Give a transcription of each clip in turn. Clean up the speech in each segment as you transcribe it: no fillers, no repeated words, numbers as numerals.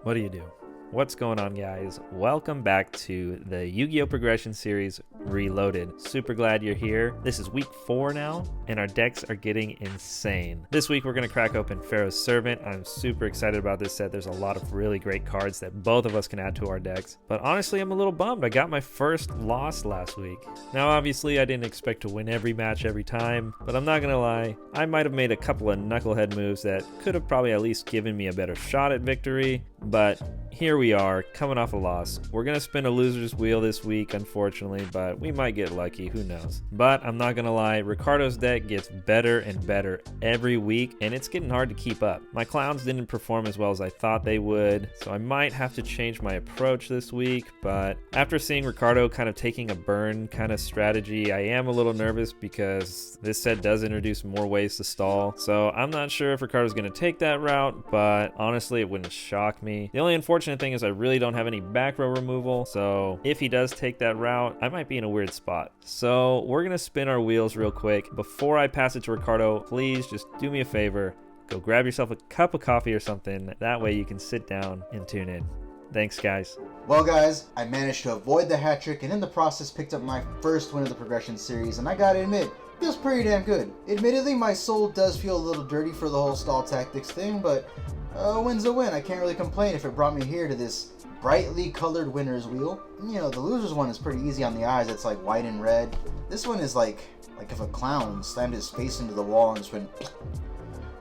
What do you do? What's going on, guys? Welcome back to the Yu-Gi-Oh! Progression Series Reloaded. Super glad you're here. This is week 4 now, and our decks are getting insane. This week, we're going to crack open Pharaoh's Servant. I'm super excited about this set. There's a lot of really great cards that both of us can add to our decks. But honestly, I'm a little bummed. I got my first loss last week. Now, obviously, I didn't expect to win every match every time, but I'm not going to lie. I might have made a couple of knucklehead moves that could have probably at least given me a better shot at victory, but here we are, coming off a loss. We're going to spin a loser's wheel this week, unfortunately, but we might get lucky, who knows. But I'm not going to lie, Ricardo's deck gets better and better every week, and it's getting hard to keep up. My clowns didn't perform as well as I thought they would, so I might have to change my approach this week, but after seeing Ricardo kind of taking a burn kind of strategy, I am a little nervous because this set does introduce more ways to stall, so I'm not sure if Ricardo's going to take that route, but honestly, it wouldn't shock me. The only unfortunate thing is I really don't have any back row removal, so if he does take that route, I might be in a weird spot. So we're gonna spin our wheels real quick. Before I pass it to Ricardo, please just do me a favor, go grab yourself a cup of coffee or something, that way you can sit down and tune in. Thanks, guys. Well, guys, I managed to avoid the hat trick and in the process picked up my first win of the progression series, and I gotta admit, feels pretty damn good. Admittedly, my soul does feel a little dirty for the whole stall tactics thing, but a win's a win. I can't really complain if it brought me here to this brightly colored winner's wheel. You know, the loser's one is pretty easy on the eyes. It's like white and red. This one is like if a clown slammed his face into the wall and just went.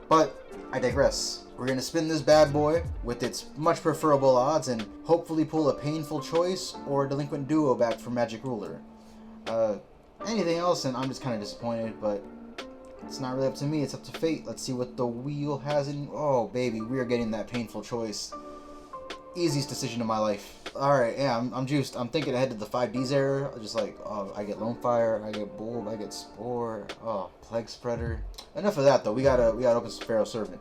But I digress. We're going to spin this bad boy with its much preferable odds and hopefully pull a painful choice or a delinquent duo back from Magic Ruler. Anything else and I'm just kind of disappointed, but it's not really up to me, it's up to fate. Let's see what the wheel has in. Oh baby, we are getting that painful choice. Easiest decision of my life. Alright, yeah, I'm juiced. I'm thinking ahead to the 5Ds era. Just like, oh, I get Lone Fire, I get Bulb, I get Spore, oh, Plague Spreader. Enough of that though, we gotta open Pharaoh's Servant.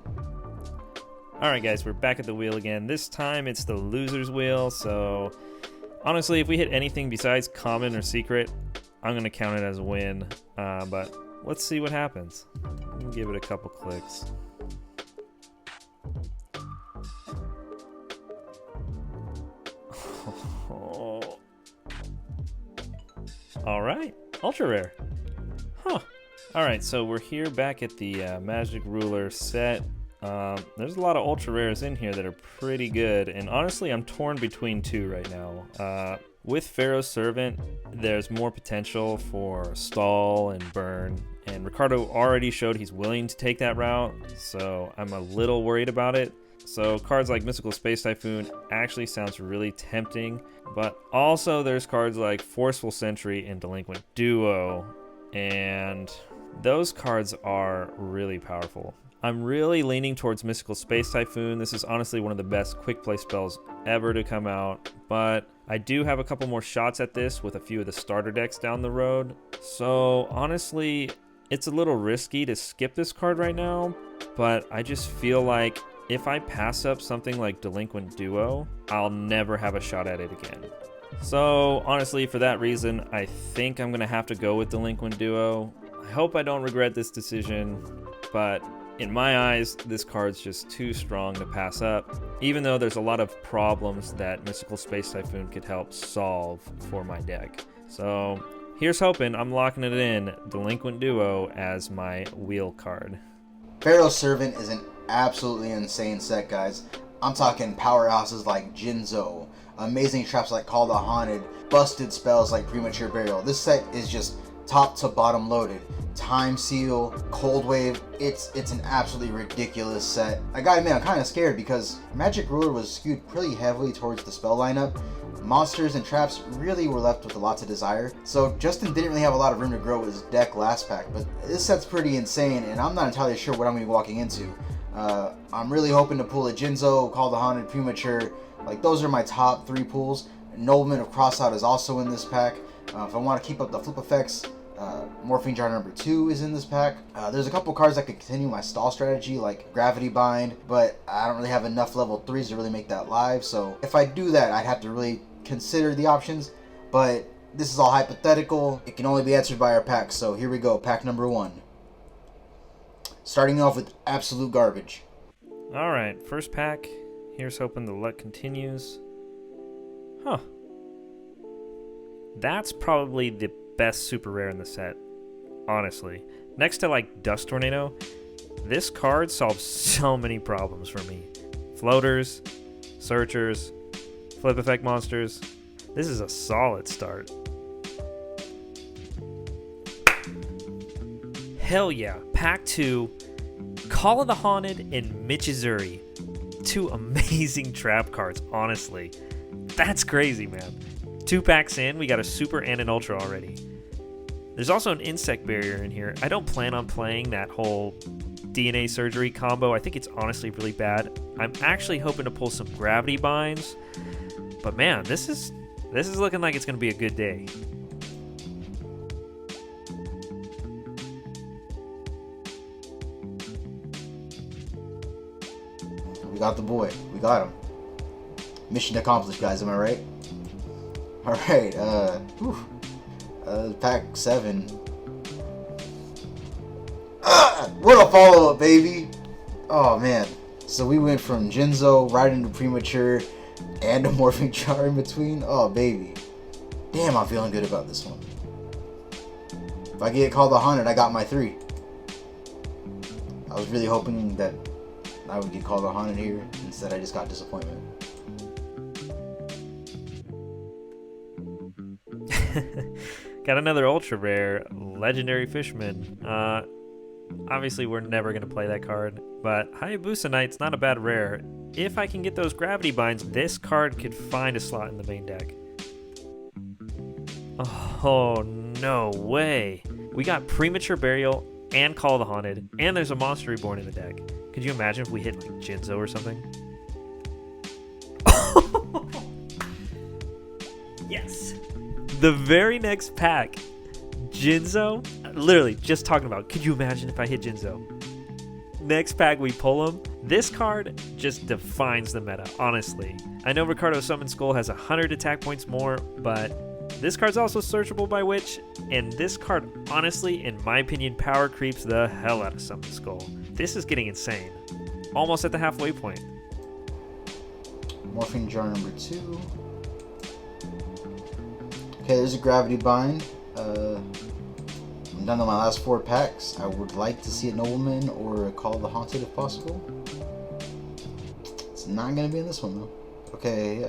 Alright guys, we're back at the wheel again. This time it's the loser's wheel, so honestly, if we hit anything besides common or secret, I'm gonna count it as a win, but let's see what happens. Give it a couple clicks. Oh. Alright, ultra rare. Huh. Alright, so we're here back at the Magic Ruler set. There's a lot of ultra rares in here that are pretty good, and honestly, I'm torn between two right now. With Pharaoh's Servant, there's more potential for stall and burn, and Ricardo already showed he's willing to take that route, so I'm a little worried about it. So cards like Mystical Space Typhoon actually sounds really tempting, but also there's cards like Forceful Sentry and Delinquent Duo, and those cards are really powerful. I'm really leaning towards Mystical Space Typhoon. This is honestly one of the best quick play spells ever to come out, but I do have a couple more shots at this with a few of the starter decks down the road. So honestly, it's a little risky to skip this card right now, but I just feel like if I pass up something like Delinquent Duo, I'll never have a shot at it again. So honestly, for that reason, I think I'm gonna have to go with Delinquent Duo. I hope I don't regret this decision, but in my eyes, this card's just too strong to pass up, even though there's a lot of problems that Mystical Space Typhoon could help solve for my deck. So here's hoping. I'm locking it in, Delinquent Duo as my wheel card. Pharaoh's Servant is an absolutely insane set, guys. I'm talking powerhouses like Jinzo, amazing traps like Call the Haunted, busted spells like Premature Burial. This set is just top to bottom loaded. Time Seal, Cold Wave, it's an absolutely ridiculous set. I gotta admit, I'm kind of scared because Magic Ruler was skewed pretty heavily towards the spell lineup. Monsters and traps really were left with a lot to desire, so Justin didn't really have a lot of room to grow his deck last pack, but this set's pretty insane, and I'm not entirely sure what I'm going to be walking into. I'm really hoping to pull a Jinzo, Call the Haunted, Premature. Like, those are my top 3 pulls. Nobleman of Crossout is also in this pack. If I want to keep up the flip effects, Morphine Jar number 2 is in this pack. There's a couple cards that could continue my stall strategy, like Gravity Bind, but I don't really have enough level 3s to really make that live, so if I do that, I'd have to really consider the options, but this is all hypothetical. It can only be answered by our pack, so here we go, pack number 1. Starting off with absolute garbage. Alright, first pack, Here's hoping the luck continues. Huh. That's probably the best super rare in the set, honestly. Next to like Dust Tornado, this card solves so many problems for me. Floaters, searchers, flip effect monsters. This is a solid start. Hell yeah, Pack 2, Call of the Haunted, and Michizuri. 2 amazing trap cards, honestly. That's crazy, man. 2 packs in, we got a super and an ultra already. There's also an insect barrier in here. I don't plan on playing that whole DNA surgery combo. I think it's honestly really bad. I'm actually hoping to pull some gravity binds. But man, this is looking like it's going to be a good day. We got the boy. We got him. Mission accomplished, guys. Am I right? All right. Pack 7. What a follow-up, baby! Oh man. So we went from Jinzo right into Premature and a Morphing Jar in between. Oh baby. Damn, I'm feeling good about this one. If I get Called the Haunted, I got my 3. I was really hoping that I would get Called the Haunted here. Instead, I just got disappointment. Got another ultra rare, Legendary Fishman. Obviously, we're never going to play that card, but Hayabusa Knight's not a bad rare. If I can get those gravity binds, this card could find a slot in the main deck. Oh, no way. We got Premature Burial and Call of the Haunted, and there's a Monster Reborn in the deck. Could you imagine if we hit like Jinzo or something? Yes! The very next pack, Jinzo, literally just talking about, could you imagine if I hit Jinzo? Next pack we pull him. This card just defines the meta, honestly. I know Ricardo Summon Skull has 100 attack points more, but this card's also searchable by Witch, and this card, honestly, in my opinion, power creeps the hell out of Summon Skull. This is getting insane. Almost at the halfway point. Morphing Jar number 2. Okay, there's a Gravity Bind. I'm done on my last 4 packs. I would like to see a Nobleman or a Call of the Haunted if possible. It's not going to be in this one though. Okay,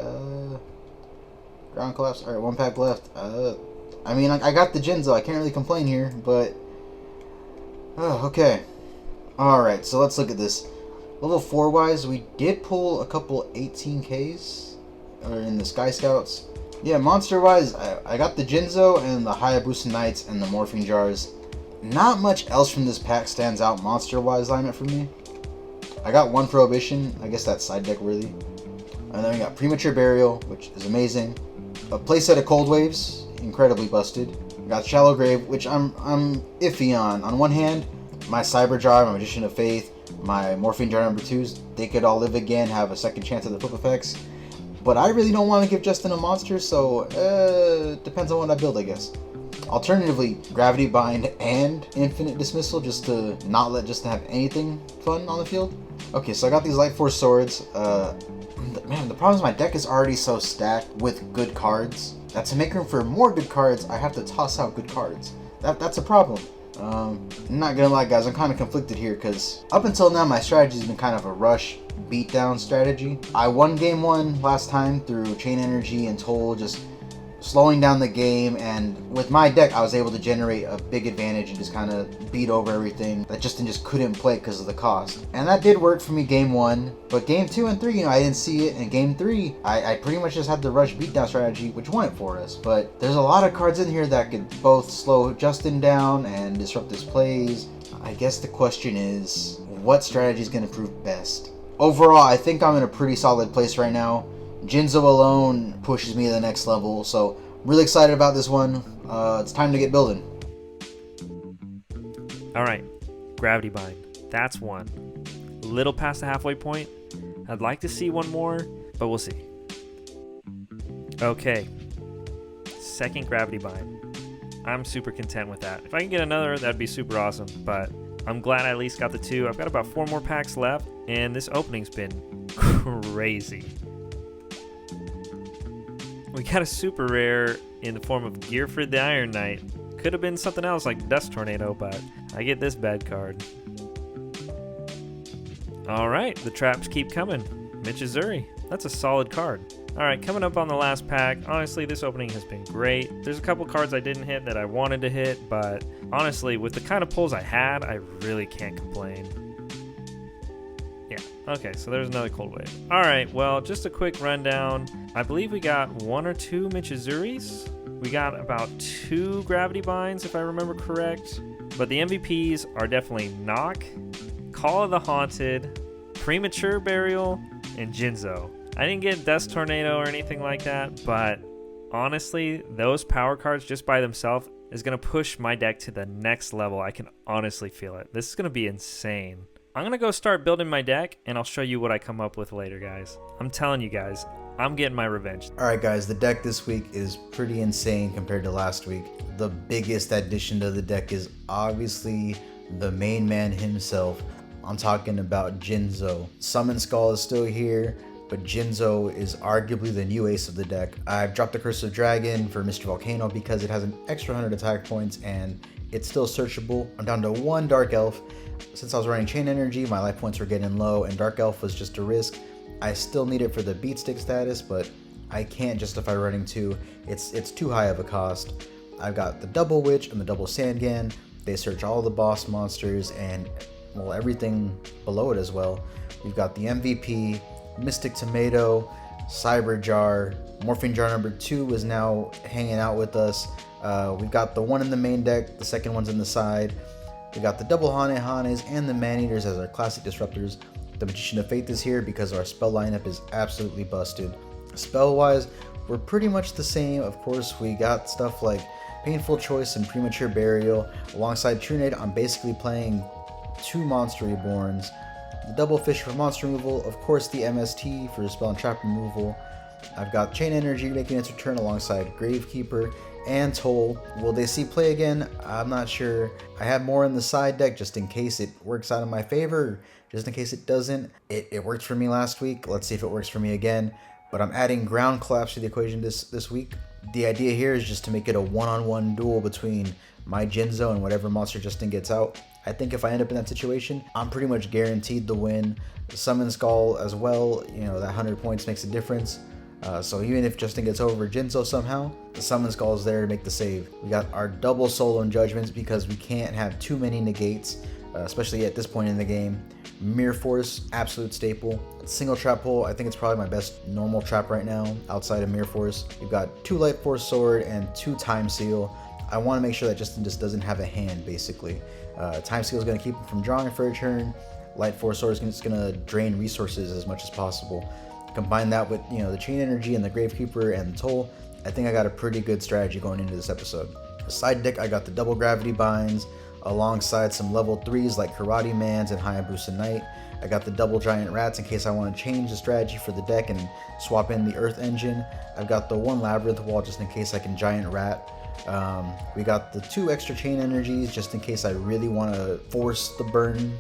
Ground Collapse. Alright, 1 pack left. I mean, I got the Jinzo. I can't really complain here, but... okay. Alright, so let's look at this. Level 4 wise, we did pull a couple 18Ks in the Sky Scouts. Yeah, monster wise, I got the Jinzo and the Hayabusa Knights and the Morphing Jars. Not much else from this pack stands out monster wise lineup for me. I got 1 Prohibition, I guess that's side deck worthy. And then we got Premature Burial, which is amazing. A playset of Cold Waves, incredibly busted. We got Shallow Grave, which I'm iffy on. On one hand, my Cyber Jar, my Magician of Faith, my Morphing Jar number 2s, they could all live again, have a second chance at the flip effects. But I really don't want to give Justin a monster, so depends on what I build, I guess. Alternatively, Gravity Bind and Infinite Dismissal, just to not let Justin have anything fun on the field. Okay, so I got these Light Force Swords. Man, the problem is my deck is already so stacked with good cards that to make room for more good cards, I have to toss out good cards. That's a problem. I'm not gonna lie, guys, I'm kind of conflicted here because up until now my strategy has been kind of a rush beatdown strategy. I won game 1 last time through Chain Energy and Toll, just slowing down the game, and with my deck I was able to generate a big advantage and just kind of beat over everything that Justin just couldn't play because of the cost. And that did work for me game 1, but game 2 and 3, I didn't see it, and game 3 I pretty much just had the rush beatdown strategy, which won it for us. But there's a lot of cards in here that could both slow Justin down and disrupt his plays. I guess the question is, what strategy is going to prove best? Overall, I think I'm in a pretty solid place right now. Jinzo alone pushes me to the next level, so really excited about this one. It's time to get building. Alright, Gravity Bind. That's 1. A little past the halfway point. I'd like to see 1 more, but we'll see. Okay, 2nd Gravity Bind. I'm super content with that. If I can get another, that'd be super awesome, but I'm glad I at least got the 2. I've got about 4 more packs left, and this opening's been crazy. We got a super rare in the form of Gearford the Iron Knight. Could have been something else like Dust Tornado, but I get this bad card. Alright, the traps keep coming. Michizuri, that's a solid card. Alright, coming up on the last pack, honestly this opening has been great. There's a couple cards I didn't hit that I wanted to hit, but honestly with the kind of pulls I had, I really can't complain. Yeah, okay, so there's another Cold Wave. Alright, well, just a quick rundown. I believe we got 1 or 2 Michizuris. We got about 2 Gravity Binds, if I remember correct. But the MVPs are definitely Knock, Call of the Haunted, Premature Burial, and Jinzo. I didn't get Dust Tornado or anything like that, but honestly, those power cards just by themselves is going to push my deck to the next level. I can honestly feel it. This is going to be insane. I'm going to go start building my deck, and I'll show you what I come up with later, guys. I'm telling you guys, I'm getting my revenge. Alright guys, the deck this week is pretty insane compared to last week. The biggest addition to the deck is obviously the main man himself. I'm talking about Jinzo. Summon Skull is still here, but Jinzo is arguably the new ace of the deck. I've dropped the Curse of Dragon for Mr. Volcano because it has an extra 100 attack points and it's still searchable. I'm down to 1 Dark Elf. Since I was running Chain Energy, my life points were getting low and Dark Elf was just a risk. I still need it for the beat stick status, but I can't justify running 2. It's too high of a cost. I've got the Double Witch and the Double Sandgan. They search all the boss monsters and, well, everything below it as well. We've got the MVP, Mystic Tomato, Cyber Jar, Morphing Jar number 2 is now hanging out with us. We've got the one in the main deck, the second one's in the side. We got the double Hane Hanes and the Man-Eaters as our classic disruptors. The Magician of Faith is here because our spell lineup is absolutely busted. Spell-wise, we're pretty much the same. Of course, we got stuff like Painful Choice and Premature Burial. Alongside Trunade, I'm basically playing 2 Monster Reborns. The Double Fish for monster removal, of course the MST for spell and trap removal. I've got Chain Energy making its return alongside Gravekeeper and Toll. Will they see play again? I'm not sure. I have more in the side deck just in case it works out in my favor. Just in case it doesn't. It worked for me last week. Let's see if it works for me again. But I'm adding Ground Collapse to the equation this week. The idea here is just to make it a one-on-one duel between my Jinzo and whatever monster Justin gets out. I think if I end up in that situation, I'm pretty much guaranteed the win. The Summon Skull as well, you know, that 100 points makes a difference. So even if Justin gets over Jinzo somehow, the Summon Skull is there to make the save. We got our double Solo and Judgments because we can't have too many negates, especially at this point in the game. Mirror Force, absolute staple. Single Trap Hole, I think it's probably my best normal trap right now outside of Mirror Force. We've got 2 Light Force Sword and 2 Time Seal. I want to make sure that Justin just doesn't have a hand, basically. Time Seal is going to keep him from drawing for a turn. Light Force Sword is going to drain resources as much as possible. Combine that with, you know, the Chain Energy and the Gravekeeper and the Toll. I think I got a pretty good strategy going into this episode. The side deck, I got the double Gravity Binds alongside some level 3s like Karate Mans and Hayabusa Knight. I got the double Giant Rats in case I want to change the strategy for the deck and swap in the Earth Engine. I've got the 1 Labyrinth Wall just in case I can Giant Rat. We got the 2 extra Chain Energies just in case I really want to force the burn.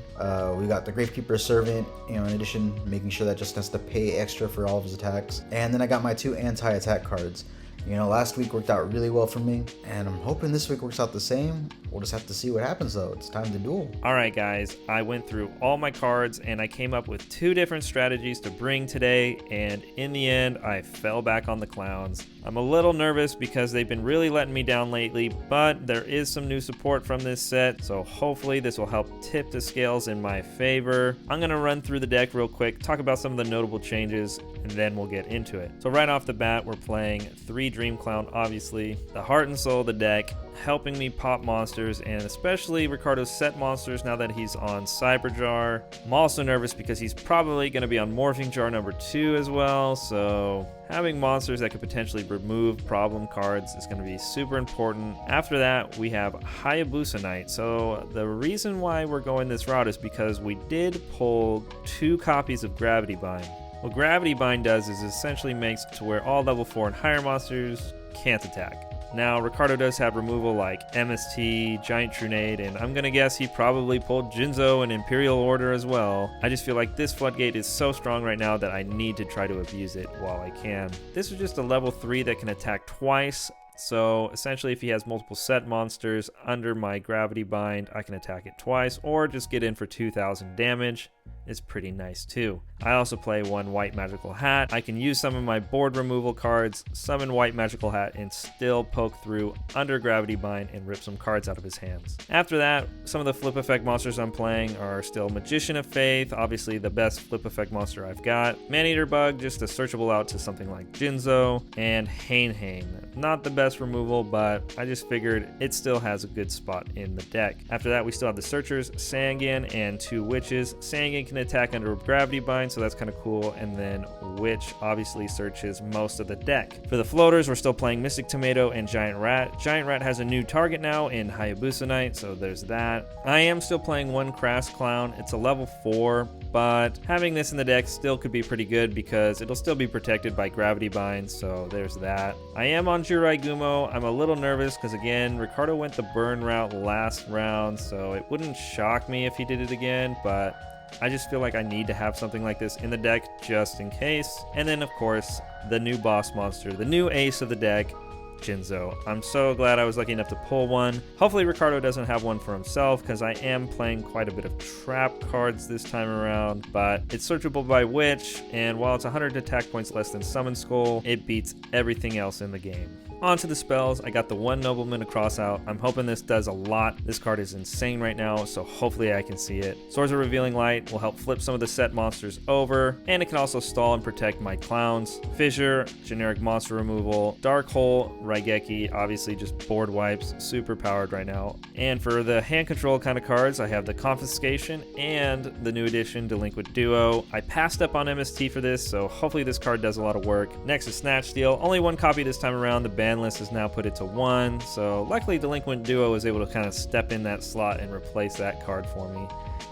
We got the Gravekeeper Servant, you know, in addition, making sure that just has to pay extra for all of his attacks. And then I got my 2 anti-attack cards. You know, last week worked out really well for me, and I'm hoping this week works out the same. We'll just have to see what happens though. It's time to duel. Alright guys, I went through all my cards and I came up with 2 different strategies to bring today, and in the end I fell back on the clowns. I'm a little nervous because they've been really letting me down lately, but there is some new support from this set, so hopefully this will help tip the scales in my favor. I'm going to run through the deck real quick, talk about some of the notable changes, and then we'll get into it. So right off the bat, we're playing 3 Dream Clown, obviously, the heart and soul of the deck, helping me pop monsters, and especially Ricardo's set monsters now that he's on Cyber Jar. I'm also nervous because he's probably going to be on Morphing Jar number 2 as well, so having monsters that could potentially remove problem cards is going to be super important. After that, we have Hayabusa Knight. So the reason why we're going this route is because we did pull 2 copies of Gravity Bind. What Gravity Bind does is essentially makes it to where all level 4 and higher monsters can't attack. Now, Ricardo does have removal like MST, Giant Trunade, and I'm gonna guess he probably pulled Jinzo and Imperial Order as well. I just feel like this floodgate is so strong right now that I need to try to abuse it while I can. This is just a level 3 that can attack twice. So essentially, if he has multiple set monsters under my gravity bind, I can attack it twice or just get in for 2,000 damage. It's pretty nice too. I also play one white magical hat. I can use some of my board removal cards, summon white magical hat, and still poke through under gravity bind and rip some cards out of his hands. After that, some of the flip effect monsters I'm playing are still Magician of Faith, obviously the best flip effect monster I've got. Maneater Bug, just a searchable out to something like Jinzo, and Hain. Not the best removal, but I just figured it still has a good spot in the deck. After that, we still have the Searchers, Sangan, and 2 Witches. Sangan can attack under gravity bind, so that's kind of cool, and then Witch obviously searches most of the deck. For the floaters, we're still playing Mystic Tomato and Giant Rat. Giant Rat has a new target now in Hayabusa Knight, so there's that. I am still playing one Crass Clown. It's a level 4, but having this in the deck still could be pretty good because it'll still be protected by gravity binds, so there's that. I am on Jirai Gumo. I'm a little nervous because, again, Ricardo went the burn route last round, so it wouldn't shock me if he did it again, but I just feel like I need to have something like this in the deck just in case. And then, of course, the new boss monster, the new ace of the deck, Jinzo. I'm so glad I was lucky enough to pull one. Hopefully Ricardo doesn't have one for himself because I am playing quite a bit of trap cards this time around, but it's searchable by Witch, and while it's 100 attack points less than Summon Skull, it beats everything else in the game. On to the spells. I got the one Nobleman across out. I'm hoping this does a lot. This card is insane right now, so hopefully I can see it. Swords of Revealing Light will help flip some of the set monsters over, and it can also stall and protect my clowns. Fissure, generic monster removal. Dark Hole, Raigeki, obviously just board wipes, super powered right now. And for the hand control kind of cards, I have the Confiscation and the new edition, Delinquent Duo. I passed up on MST for this, so hopefully this card does a lot of work. Next is Snatch Steal. Only one copy this time around. The ban list is now put it to 1, so luckily Delinquent Duo was able to kind of step in that slot and replace that card for me.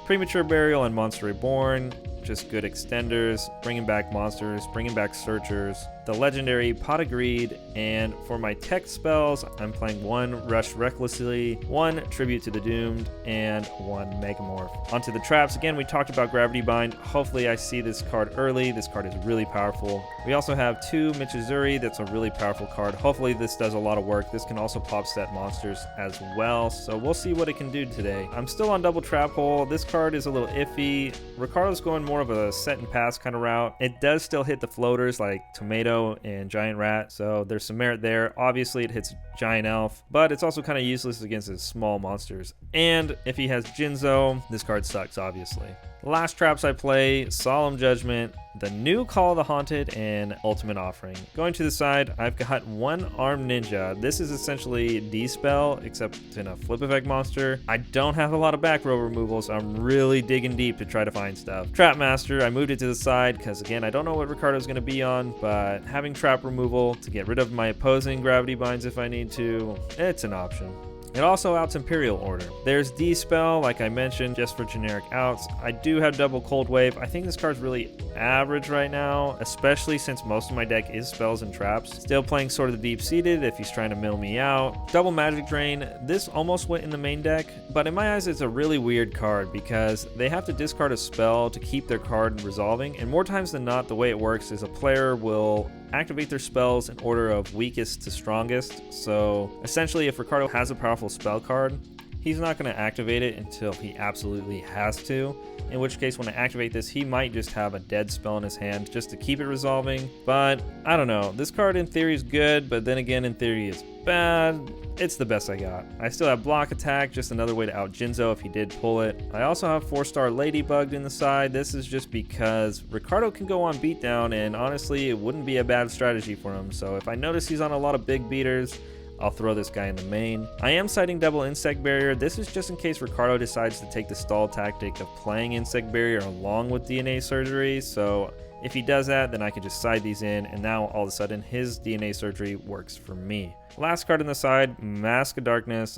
Premature Burial and Monster Reborn, just good extenders, bringing back monsters, bringing back searchers. The legendary Pot of Greed, and for my tech spells, I'm playing one Rush Recklessly, one Tribute to the Doomed, and one Megamorph. Onto the traps. Again, we talked about Gravity Bind. Hopefully I see this card early. This card is really powerful. We also have 2 Michizuri. That's a really powerful card. Hopefully this does a lot of work. This can also pop set monsters as well, so we'll see what it can do today. I'm still on Double Trap Hole. This card is a little iffy. Ricardo's going more of a set and pass kind of route. It does still hit the floaters like Tomato and Giant Rat, so there's some merit there. Obviously it hits Giant Elf, but it's also kind of useless against his small monsters. And if he has Jinzo, this card sucks, obviously. Last traps I play, Solemn Judgment, the new Call of the Haunted, and Ultimate Offering. Going to the side, I've got one Armed Ninja. This is essentially D-Spell, except in a flip effect monster. I don't have a lot of back row removal, so I'm really digging deep to try to find stuff. Trap Master, I moved it to the side because, again, I don't know what Ricardo's going to be on, but having trap removal to get rid of my opposing gravity binds if I need to, it's an option. It also outs Imperial Order. There's D-Spell, like I mentioned, just for generic outs. I do have double Cold Wave. I think this card's really average right now, especially since most of my deck is spells and traps. Still playing Sword of the Deep-Seated if he's trying to mill me out. Double Magic Drain. This almost went in the main deck, but in my eyes it's a really weird card because they have to discard a spell to keep their card resolving, and more times than not the way it works is a player will activate their spells in order of weakest to strongest. So essentially, if Ricardo has a powerful spell card, he's not going to activate it until he absolutely has to, in which case when I activate this, he might just have a dead spell in his hand just to keep it resolving. But I don't know, this card in theory is good, but then again in theory it's bad. It's the best I got. I still have Block Attack, just another way to out Jinzo if he did pull it. I also have 4-star Ladybugged in the side. This is just because Ricardo can go on beatdown, and honestly it wouldn't be a bad strategy for him. So if I notice he's on a lot of big beaters, I'll throw this guy in the main. I am citing Double Insect Barrier. This is just in case Ricardo decides to take the stall tactic of playing Insect Barrier along with DNA Surgery. So if he does that, then I can just side these in, and now all of a sudden his DNA Surgery works for me. Last card on the side, Mask of Darkness.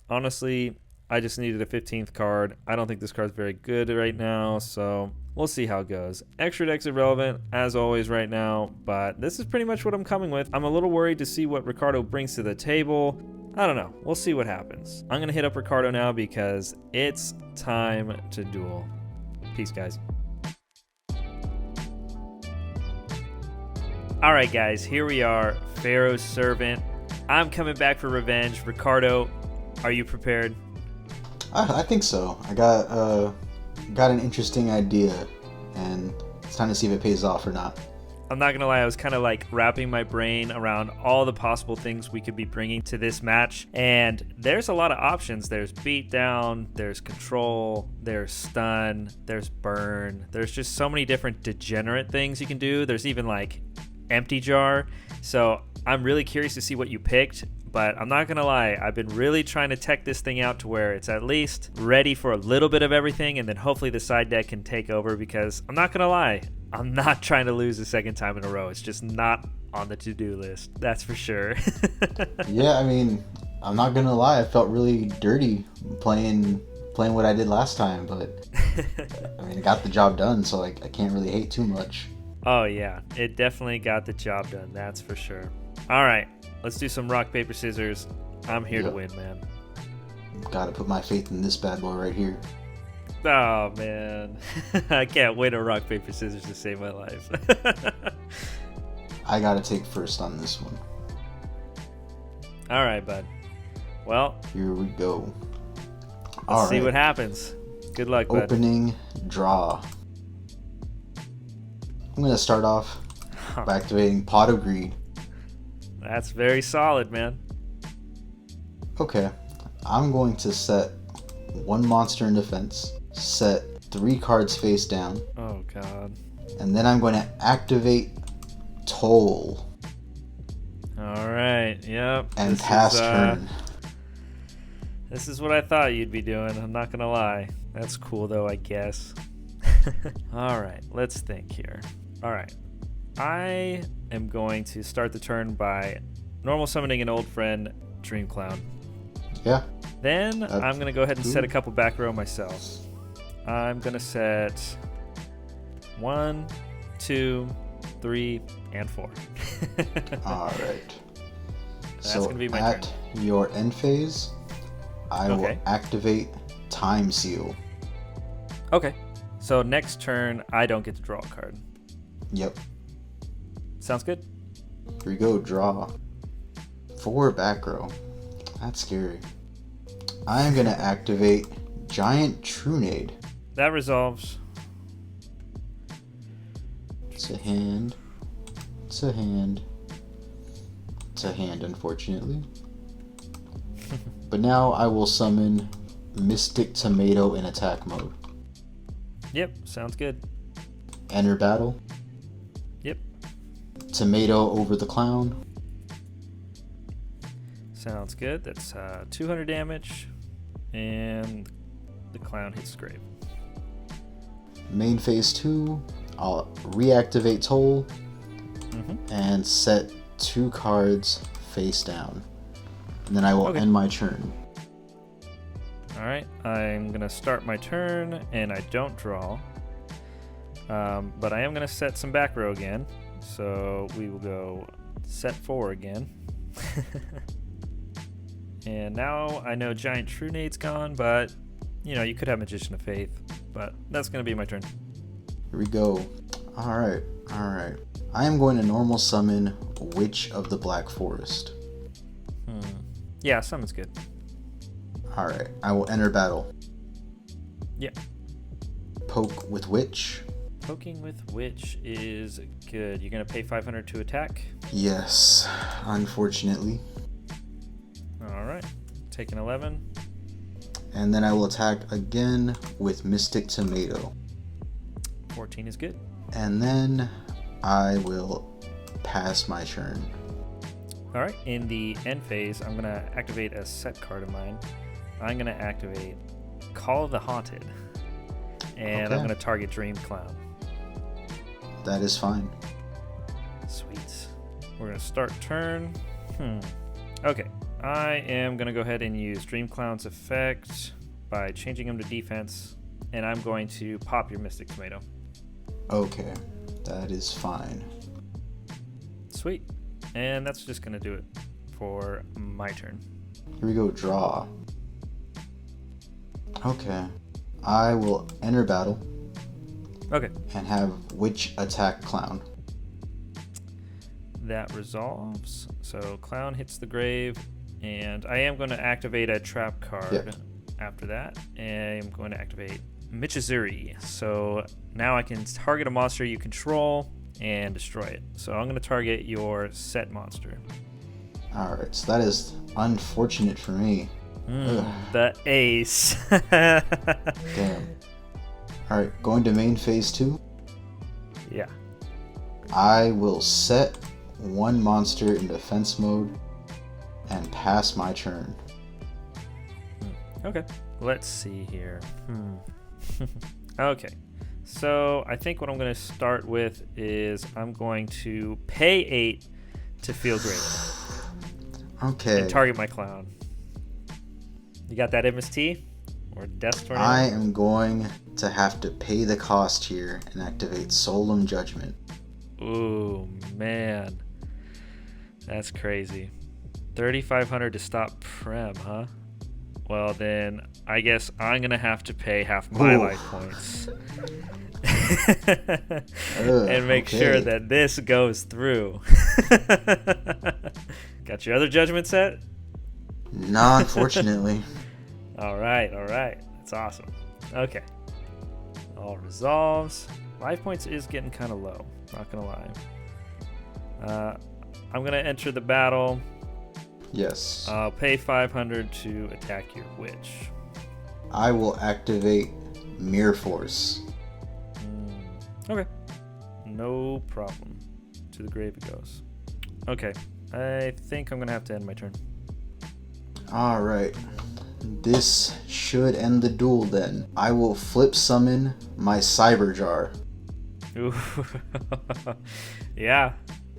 Honestly, I just needed a 15th card. I don't think this card's very good right now, so we'll see how it goes. Extra deck's irrelevant, as always right now, but this is pretty much what I'm coming with. I'm a little worried to see what Ricardo brings to the table. I don't know. We'll see what happens. I'm going to hit up Ricardo now because it's time to duel. Peace, guys. All right, guys, here we are, Pharaoh's servant. I'm coming back for revenge. Ricardo, are you prepared? I think so. I got an interesting idea, and it's time to see if it pays off or not. I'm not gonna lie, I was kind of like wrapping my brain around all the possible things we could be bringing to this match, and there's a lot of options. There's beatdown, there's control, there's stun, there's burn. There's just so many different degenerate things you can do. There's even like empty jar. So I'm really curious to see what you picked, but I'm not gonna lie, I've been really trying to tech this thing out to where it's at least ready for a little bit of everything, and then hopefully the side deck can take over, because I'm not gonna lie, I'm not trying to lose the second time in a row. It's just not on the to-do list, that's for sure. Yeah, I mean, I'm not gonna lie, I felt really dirty playing what I did last time, but I mean, I got the job done, so I can't really hate too much. Oh yeah, it definitely got the job done, that's for sure. All right, let's do some rock, paper, scissors. I'm here to win, man. Gotta put my faith in this bad boy right here. Oh, man. I can't win a rock, paper, scissors to save my life. I gotta take first on this one. All right, bud. Well, here we go. Let's see what happens. Good luck, bud. Opening draw. I'm gonna start off by activating Pot of Greed. That's very solid, man. Okay, I'm going to set one monster in defense, set 3 cards face down. Oh, God. And then I'm going to activate Toll. All right, yep. And pass turn. This is what I thought you'd be doing, I'm not going to lie. That's cool, though, I guess. All right, let's think here. All right, I am going to start the turn by normal summoning an old friend, Dream Clown. Yeah. Then I'm going to go ahead and set a couple back row myself. I'm going to set 1, 2, 3, and 4. All right. That's going to be my turn. At your end phase, I will activate Time Seal. Okay. So next turn, I don't get to draw a card. Yep. Sounds good. Here we go, draw. 4 back row. That's scary. I'm going to activate Giant Trunade. That resolves. It's a hand. It's a hand. It's a hand, unfortunately. But now I will summon Mystic Tomato in attack mode. Yep, sounds good. Enter battle. Yep. Tomato over the clown. Sounds good. That's 200 damage. And the clown hits grave. Main phase 2, I'll reactivate Toll and set 2 cards face down. And then I will end my turn. Alright, I'm going to start my turn, and I don't draw. But I am going to set some back row again. So we will go set 4 again. And now I know Giant Trunade's gone, but, you know, you could have Magician of Faith. But that's going to be my turn. Here we go. Alright, alright. I am going to normal summon Witch of the Black Forest. Yeah, summon's good. Alright, I will enter battle. Yeah. Poke with Witch. Poking with Witch is good. You're going to pay 500 to attack? Yes, unfortunately. Alright, taking 11. And then I will attack again with Mystic Tomato. 14 is good. And then I will pass my turn. Alright, in the end phase, I'm going to activate a set card of mine. I'm going to activate Call of the Haunted. And I'm going to target Dream Clown. That is fine. Sweet. We're going to start turn. Okay, I am going to go ahead and use Dream Clown's effect. by changing him to defense, and I'm going to pop your Mystic Tomato. Okay, that is fine. Sweet. And that's just going to do it for my turn. Here we go, draw. Okay. I will enter battle. Okay. And have Witch attack Clown. That resolves. So Clown hits the grave, and I am going to activate a trap card after that. And I'm going to activate Michizuri. So now I can target a monster you control and destroy it. So I'm going to target your set monster. Alright, so that is unfortunate for me. The ace. Damn. Alright, going to main phase 2. Yeah. I will set one monster in defense mode and pass my turn. Okay. Let's see here. Okay. So I think what I'm going to start with is I'm going to pay 8 to feel great. Okay. And target my clown. You got that MST? Or Death Tornado? I am going to have to pay the cost here and activate Solemn Judgment. Ooh, man. That's crazy. 3,500 to stop Prem, huh? Well, then I guess I'm going to have to pay half my life points. And make sure that this goes through. Got your other judgment set? No, unfortunately. All right. That's awesome. Okay. All resolves. Life points is getting kind of low. Not going to lie. I'm going to enter the battle. Yes. I'll pay 500 to attack your witch. I will activate Mirror Force. Okay. No problem. To the grave it goes. Okay. I think I'm going to have to end my turn. Alright. This should end the duel then. I will flip summon my Cyber Jar. Ooh. Yeah.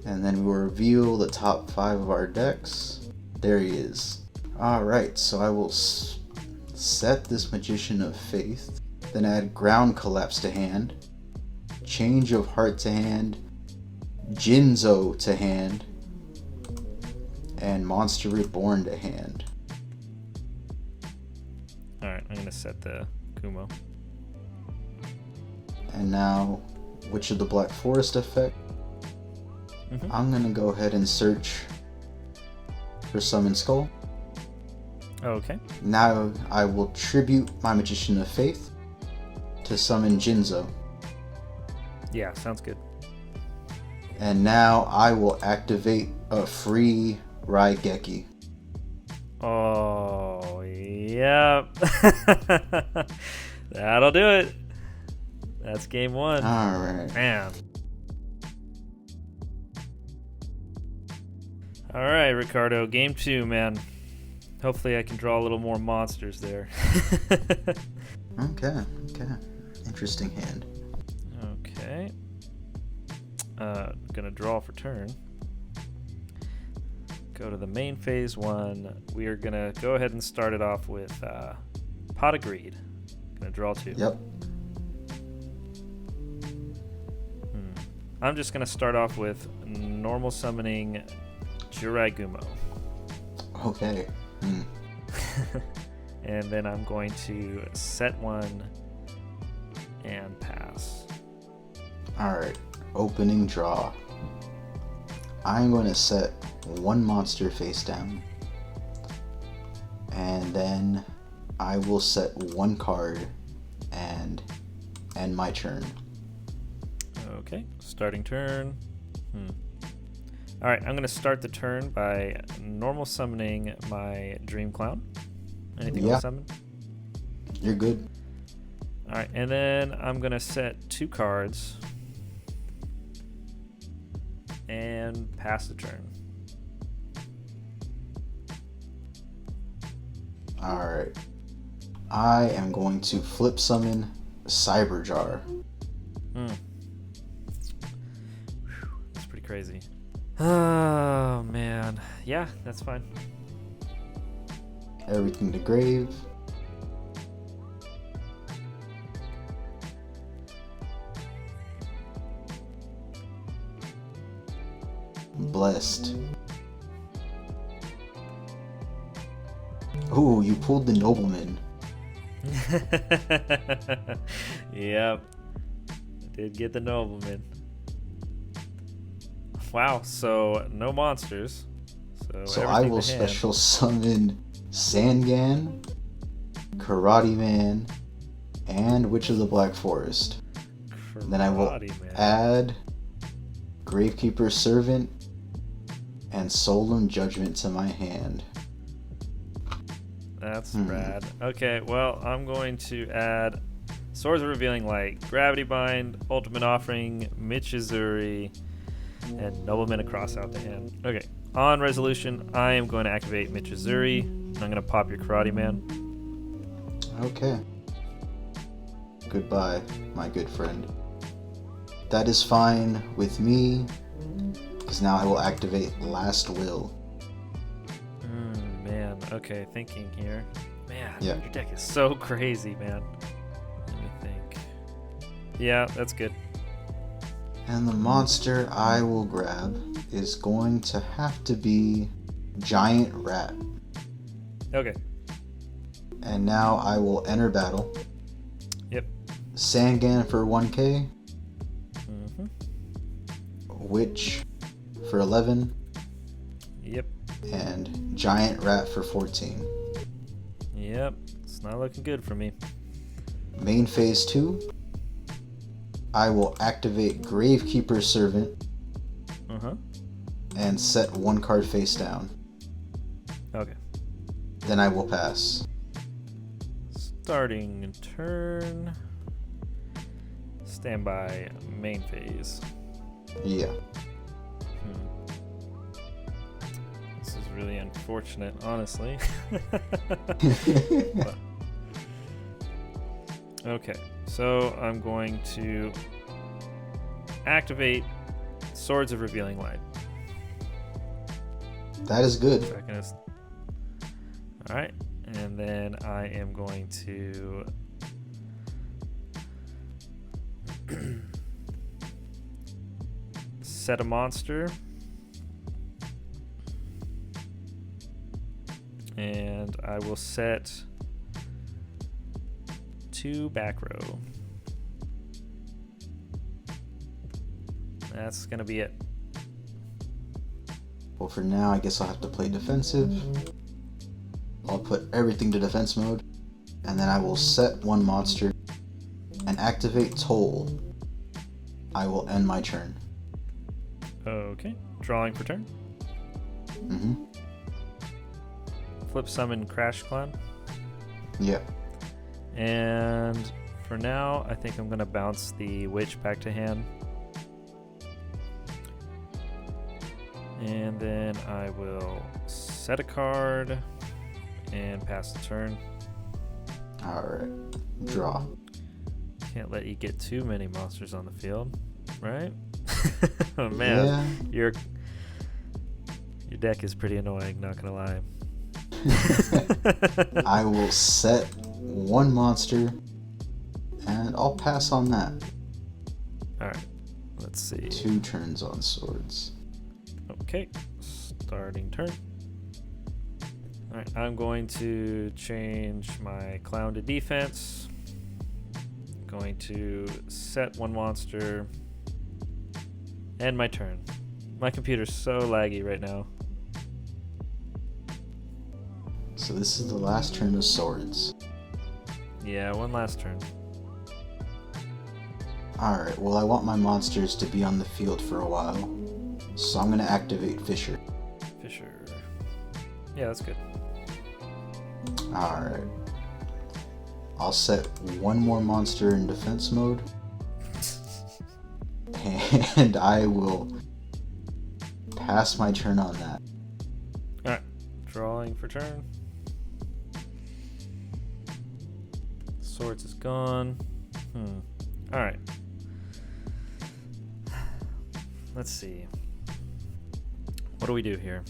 And then we'll reveal the top 5 of our decks. There he is. Alright, so I will set this Magician of Faith. Then add Ground Collapse to hand. Change of Heart to hand. Jinzo to hand. And Monster Reborn to hand. Alright, I'm going to set the Kumo. And now, Witch of the Black Forest effect. I'm going to go ahead and search for Summon Skull. Okay. Now I will tribute my Magician of Faith to summon Jinzo. Yeah, sounds good. And now I will activate a free Raigeki. Oh, yep. That'll do it. That's game 1. Alright. Man. Alright, Ricardo. Game 2, man. Hopefully I can draw a little more monsters there. Okay. Interesting hand. Okay. Gonna draw for turn. Go to the main phase 1. We are gonna go ahead and start it off with Pot of Greed. Gonna draw 2. Yep. I'm just gonna start off with normal summoning Jiraigumo. Okay. And then I'm going to set one and pass. Alright. Opening draw. I'm going to set one monster face down. And then I will set one card and end my turn. Okay, starting turn. Alright, I'm going to start the turn by normal summoning my Dream Clown. Anything else summon? You're good. Alright, and then I'm going to set 2 cards and pass the turn. Alright. I am going to flip summon Cyber Jar. That's pretty crazy. Oh, man. Yeah, that's fine. Everything to grave. blessed. Ooh, you pulled the nobleman. Yep. Did get the nobleman. Wow, so no monsters. So I will special summon Sangan, Karate Man, and Witch of the Black Forest. Then I will add Gravekeeper's Servant and Solemn Judgment to my hand. That's rad. Okay, well, I'm going to add Swords of Revealing Light, Gravity Bind, Ultimate Offering, Michizuri, and Nobleman across out the hand. Okay, on resolution, I am going to activate Michizuri. I'm going to pop your Karate Man. Okay. Goodbye, my good friend. That is fine with me, because now I will activate Last Will. Man, okay, thinking here. Man, yeah. Your deck is so crazy, man. Let me think. Yeah, that's good. And the monster I will grab is going to have to be Giant Rat. Okay. And now I will enter battle. Yep. Sangan for 1k. Mm-hmm. Witch for 11. Yep. And Giant Rat for 14. Yep. It's not looking good for me. Main phase 2. I will activate Gravekeeper's Servant. And set 1 card face down. Okay. Then I will pass. Starting turn. Standby main phase. Yeah. This is really unfortunate, honestly. Okay, so I'm going to activate Swords of Revealing Light. That is good. Alright, and then I am going to set a monster. And I will set 2 back row. That's gonna be it. Well, for now, I guess I'll have to play defensive. I'll put everything to defense mode, and then I will set 1 monster and activate Toll. I will end my turn. Okay, drawing for turn. Flip summon Crash Clan. Yeah. And for now, I think I'm gonna bounce the Witch back to hand. And then I will set a card and pass the turn. Alright. Draw. Can't let you get too many monsters on the field, right? Oh man, yeah. Your deck is pretty annoying, not gonna lie. I will set 1 monster and I'll pass on that. Alright, let's see. 2 turns on swords. Okay, starting turn. Alright, I'm going to change my clown to defense. Going to set 1 monster. End my turn. My computer's so laggy right now. So this is the last turn of swords. Yeah, 1 last turn. Alright, well I want my monsters to be on the field for a while. So I'm going to activate Fisher. Fisher. Yeah, that's good. Alright. I'll set 1 more monster in defense mode. And I will pass my turn on that. Alright, drawing for turn. Swords is gone. Alright. Let's see. What do we do here?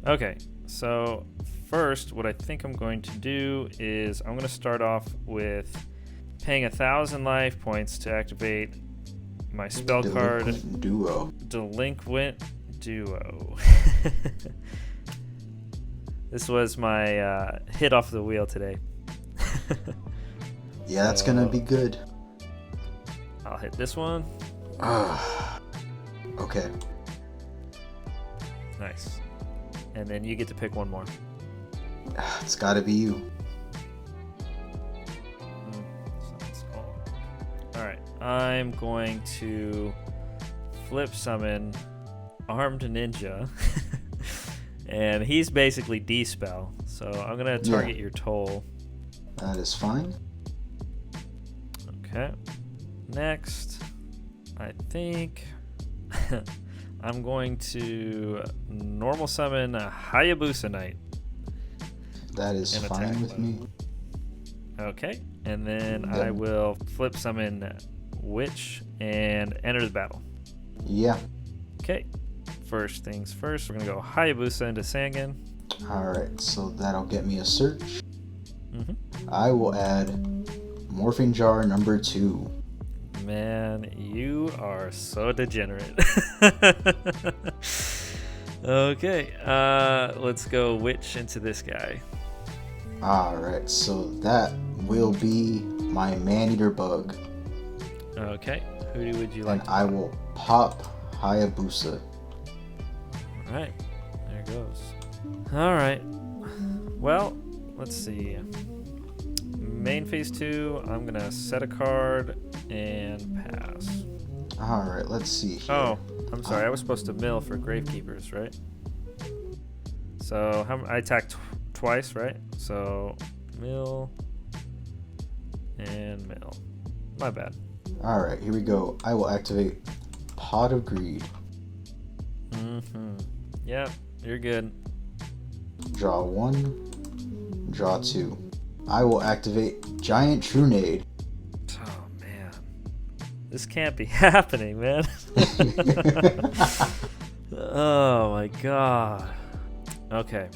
Okay, so first, what I think I'm going to do is I'm going to start off with paying 1,000 life points to activate my spell card, Delinquent Duo. Delinquent Duo. This was my hit off the wheel today. Yeah, that's gonna be good. I'll hit this one. Okay. Nice. And then you get to pick one more. It's gotta be you. Alright, I'm going to flip summon Armed Ninja. And he's basically D-spell. So I'm going to target your Toll. That is fine. Okay. Next, I think I'm going to normal summon a Hayabusa Knight. That is fine with me. Okay. And then I will flip summon Witch and enter the battle. Yeah. Okay. First things first, we're going to go Hayabusa into Sangan. Alright, so that'll get me a search. Mm-hmm. I will add Morphing Jar number 2. Man, you are so degenerate. Okay, let's go Witch into this guy. Alright, so that will be my Man-Eater Bug. Okay, who would you like? And I will pop Hayabusa. Alright, there goes. Alright, well, let's see. Main phase 2, I'm going to set a card and pass. Alright, let's see here. Oh, I'm sorry, I was supposed to mill for Gravekeepers, right? So, I attacked twice, right? So, mill and mill. My bad. Alright, here we go. I will activate Pot of Greed. Mm-hmm. Yep, you're good. Draw 1, draw 2. I will activate Giant Trunade. Oh, man. This can't be happening, man. Oh, my God. Okay.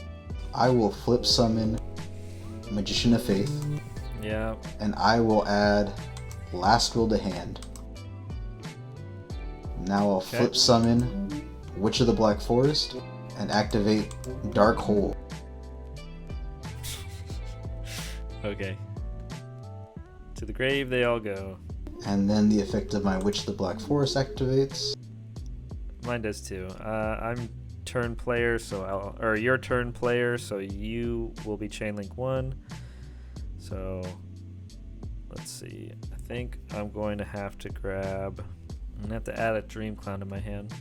I will flip summon Magician of Faith. Yeah. And I will add Last Will to hand. Now I'll flip summon Witch of the Black Forest and activate Dark Hole. Okay. To the grave they all go. And then the effect of my Witch of the Black Forest activates. Mine does too. I'm turn player, so your turn player, so you will be chain link 1. So let's see. I think I'm going to have to grab. I'm gonna have to add a Dream Clown to my hand.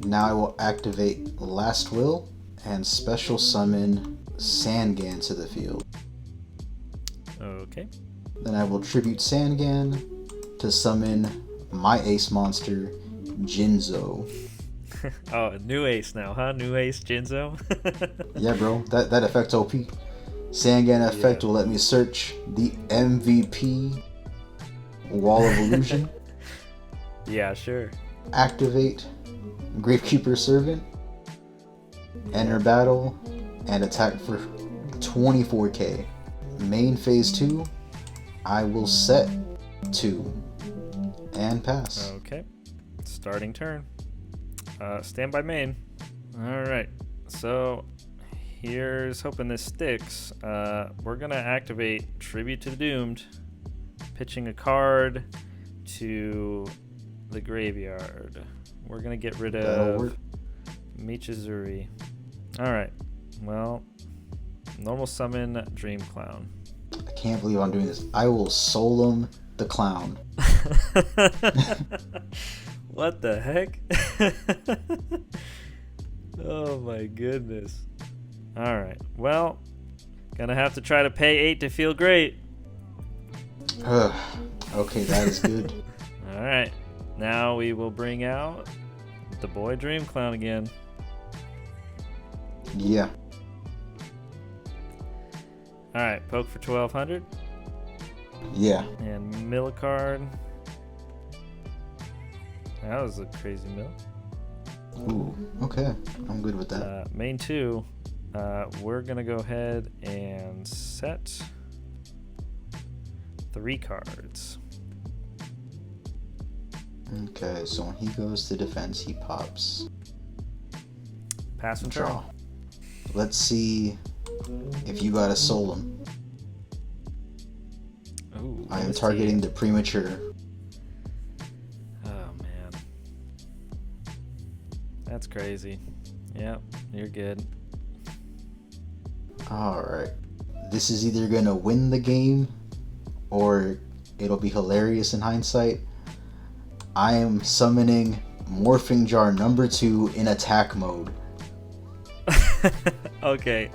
Now I will activate Last Will and special summon Sangan to the field. Okay. Then I will tribute Sangan to summon my ace monster, Jinzo. Oh, new ace now, huh? New ace Jinzo? Yeah, bro. That effect's OP. Sangan effect will let me search the MVP Wall of Illusion. Yeah, sure. Activate Gravekeeper Servant. Enter battle and attack for 24k. Main phase 2, I will set 2 and pass. Okay. Starting turn. Stand by main. Alright. So here's hoping this sticks. We're gonna activate Tribute to the Doomed, pitching a card to the graveyard. We're gonna get rid of Michizuri. Alright. Well, normal summon Dream Clown. I can't believe I'm doing this. I will Solemn the Clown. What the heck? Oh my goodness. Alright, well, gonna have to try to pay 8 to feel great. Okay, that is good. Alright, now we will bring out the boy Dream Clown again. Yeah. Alright, poke for 1200. Yeah. And mill a card. That was a crazy mill. Ooh, okay. I'm good with that. Main 2, we're going to go ahead and set 3 cards. Okay, so when he goes to defense, he pops. Pass and turn. Draw. Let's see if you gotta soul him. Ooh, I am MST. targeting the premature. Oh man, that's crazy. Yep, you're good. Alright. This is either gonna win the game or it'll be hilarious in hindsight. I am summoning Morphing Jar number 2 in attack mode. Okay.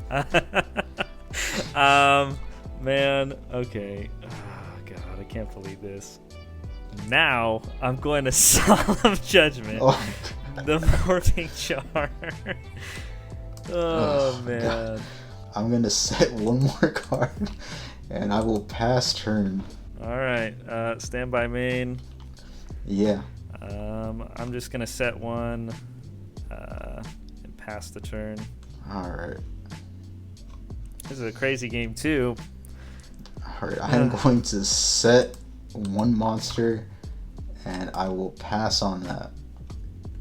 Man. Okay. Oh God, I can't believe this. Now I'm going to Solemn Judgment. Oh, The Morphing Jar. Oh man. God. I'm gonna set one more card and I will pass turn. Alright, stand by main. Yeah. I'm just gonna set one and pass the turn. Alright. This is a crazy game too. Alright, I am going to set one monster and I will pass on that.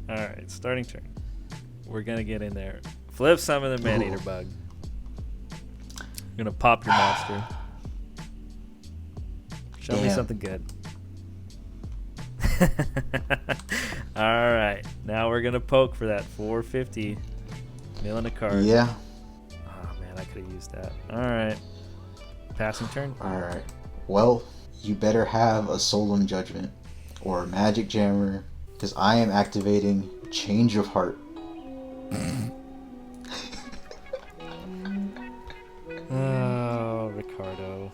Alright, starting turn. We're gonna get in there. Flip summon the Man-Eater Bug. I'm gonna pop your monster. Show me Damn. something good. Alright, now we're gonna poke for that 450. Milling a card. Yeah. Oh man, I could have used that. Alright. Passing turn. Alright. Well, you better have a Solemn Judgment or a Magic Jammer because I am activating Change of Heart. Oh, Ricardo.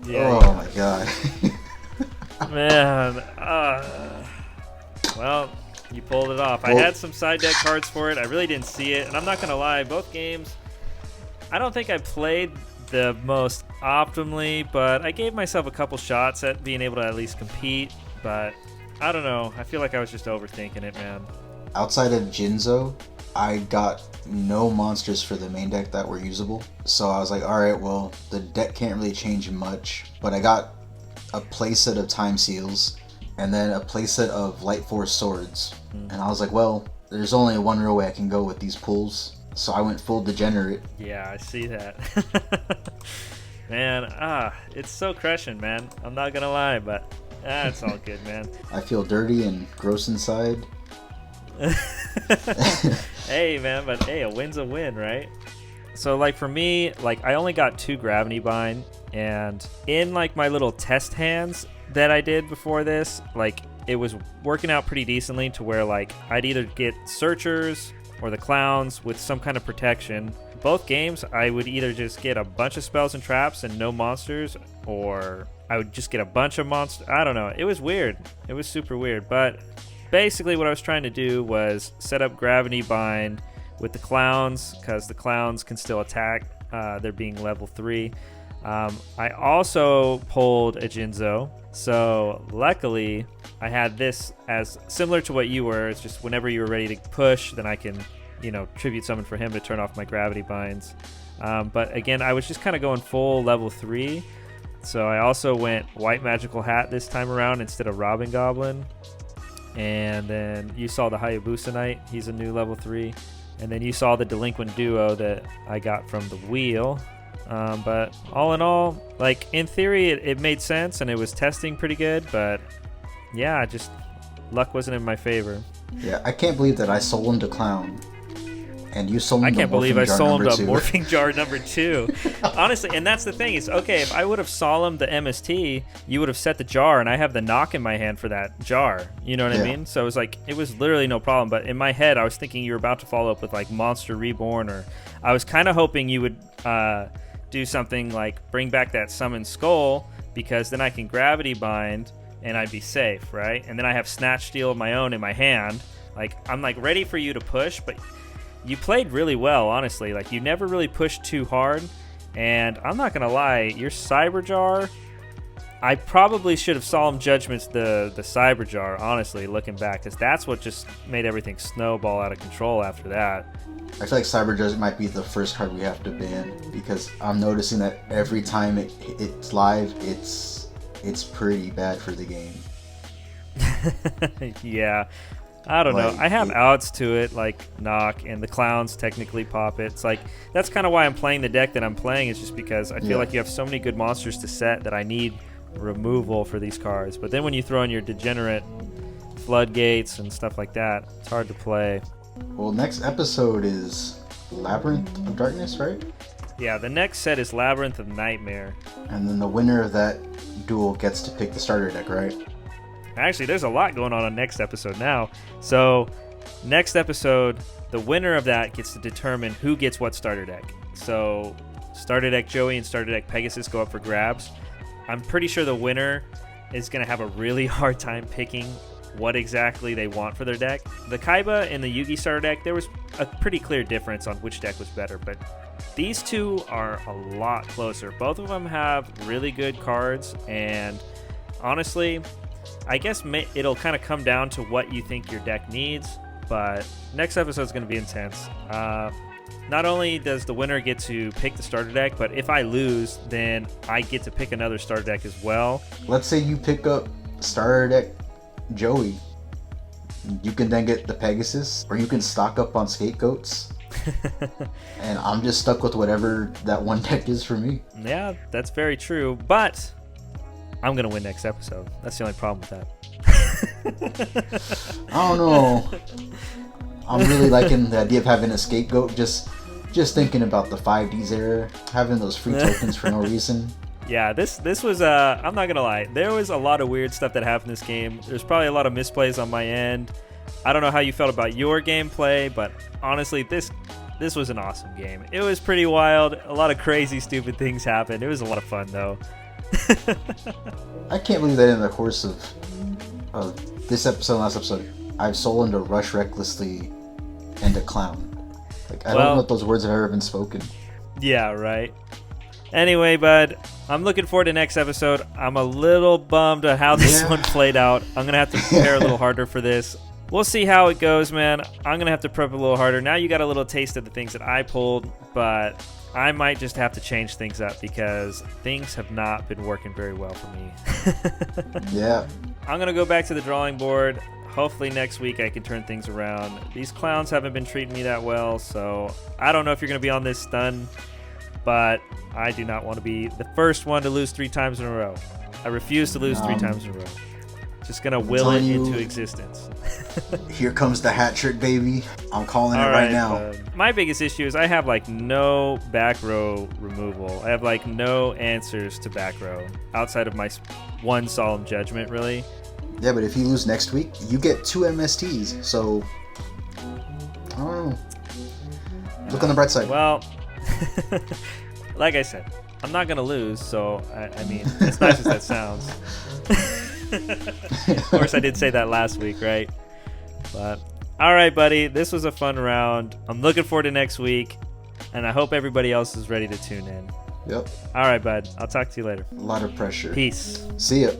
Oh my god. Man. Well, you pulled it off. I Well- had some side deck cards for it. I really didn't see it. And I'm not going to lie, both games, I don't think I played the most optimally, but I gave myself a couple shots at being able to at least compete. But I don't know. I feel like I was just overthinking it, man. Outside of Jinzo, I got no monsters for the main deck that were usable. So I was like, alright, well, the deck can't really change much. But I got a playset of Time Seals and then a playset of Light Force Swords. And I was like, well, there's only one real way I can go with these pulls. So I went full Degenerate. Yeah, I see that. Man, it's so crushing, man. I'm not going to lie, but it's all good, man. I feel dirty and gross inside. Hey man, but hey, a win's a win, right? So like for me, like I only got 2 Gravity Bind, and in like my little test hands that I did before this, like it was working out pretty decently to where like I'd either get Searchers or the Clowns with some kind of protection. Both games I would either just get a bunch of spells and traps and no monsters, or I would just get a bunch of monsters. I don't know, it was weird. It was super weird, but basically what I was trying to do was set up Gravity Bind with the Clowns, because the Clowns can still attack. They're being level 3. I also pulled a Jinzo, so luckily I had this as similar to what you were. It's just whenever you were ready to push, then I can, tribute summon for him to turn off my Gravity Binds. But again, I was just kind of going full level 3, so I also went White Magical Hat this time around instead of Robin Goblin. And then you saw the Hayabusa Knight. He's a new level 3. And then you saw the Delinquent Duo that I got from the wheel. But all in all, like in theory, it made sense and it was testing pretty good. But yeah, just luck wasn't in my favor. Yeah, I can't believe that I solemned a Clown. And you solemned I can't believe I solemned a Morphing Morphing Jar number 2. Honestly, and that's the thing. Is okay, if I would have solemned the MST, you would have set the jar, and I have the knock in my hand for that jar. You know what I mean? So it was like, it was literally no problem. But in my head, I was thinking you were about to follow up with like Monster Reborn, or I was kind of hoping you would do something like bring back that Summon Skull, because then I can Gravity Bind and I'd be safe, right? And then I have Snatch Steal of my own in my hand. Like, I'm like ready for you to push, but you played really well, honestly. Like, you never really pushed too hard. And I'm not going to lie, your Cyber Jar, I probably should have Solemn Judgments the Cyber Jar, honestly, looking back. Because that's what just made everything snowball out of control after that. I feel like Cyber Judge might be the first card we have to ban. Because I'm noticing that every time it's live, it's it's pretty bad for the game. Yeah. I don't know. I have outs to it, like knock, and the clowns technically pop it. It's like, that's kind of why I'm playing the deck that I'm playing, is just because I feel like you have so many good monsters to set that I need removal for these cards. But then when you throw in your degenerate floodgates and stuff like that, it's hard to play. Well, next episode is Labyrinth of Darkness, right? Yeah, the next set is Labyrinth of Nightmare. And then the winner of that duel gets to pick the starter deck, right? Actually, there's a lot going on next episode now. So, next episode, the winner of that gets to determine who gets what starter deck. So, starter deck Joey and starter deck Pegasus go up for grabs. I'm pretty sure the winner is going to have a really hard time picking what exactly they want for their deck. The Kaiba and the Yugi starter deck, there was a pretty clear difference on which deck was better, but these two are a lot closer. Both of them have really good cards, and honestly, I guess it'll kind of come down to what you think your deck needs, but next episode is going to be intense. Not only does the winner get to pick the starter deck, but if I lose, then I get to pick another starter deck as well. Let's say you pick up starter deck Joey. You can then get the Pegasus, or you can stock up on Scapegoats. And I'm just stuck with whatever that one deck is for me. Yeah, that's very true, but I'm going to win next episode. That's the only problem with that. I don't know. I'm really liking the idea of having a Scapegoat. Just thinking about the 5Ds era, having those free tokens for no reason. Yeah, this was, I'm not going to lie, there was a lot of weird stuff that happened in this game. There's probably a lot of misplays on my end. I don't know how you felt about your gameplay, but honestly, this was an awesome game. It was pretty wild. A lot of crazy, stupid things happened. It was a lot of fun, though. I can't believe that in the course of this episode and last episode, I've stolen to Rush Recklessly and a Clown. Like, I don't know if those words have ever been spoken. Yeah, right. Anyway, bud, I'm looking forward to next episode. I'm a little bummed at how this one played out. I'm going to have to prepare a little harder for this. We'll see how it goes, man. I'm going to have to prep a little harder. Now you got a little taste of the things that I pulled, but I might just have to change things up because things have not been working very well for me. Yeah. I'm going to go back to the drawing board. Hopefully next week I can turn things around. These clowns haven't been treating me that well, so I don't know if you're going to be on this stun, but I do not want to be the first one to lose 3 times in a row. I refuse to lose 3 times in a row. Just going to will it into existence. Here comes the hat trick, baby. I'm calling it right now. My biggest issue is I have like no back row removal. I have like no answers to back row outside of my one solemn judgment, really. Yeah, but if you lose next week, you get 2 MSTs. So, I don't know. Look on the bright side. Well, like I said, I'm not going to lose. So, I mean, as nice as that sounds. Of course, I did say that last week, right? But all right, buddy, this was a fun round. I'm looking forward to next week, and I hope everybody else is ready to tune in. Yep. All right, bud. I'll talk to you later. A lot of pressure. Peace. See ya.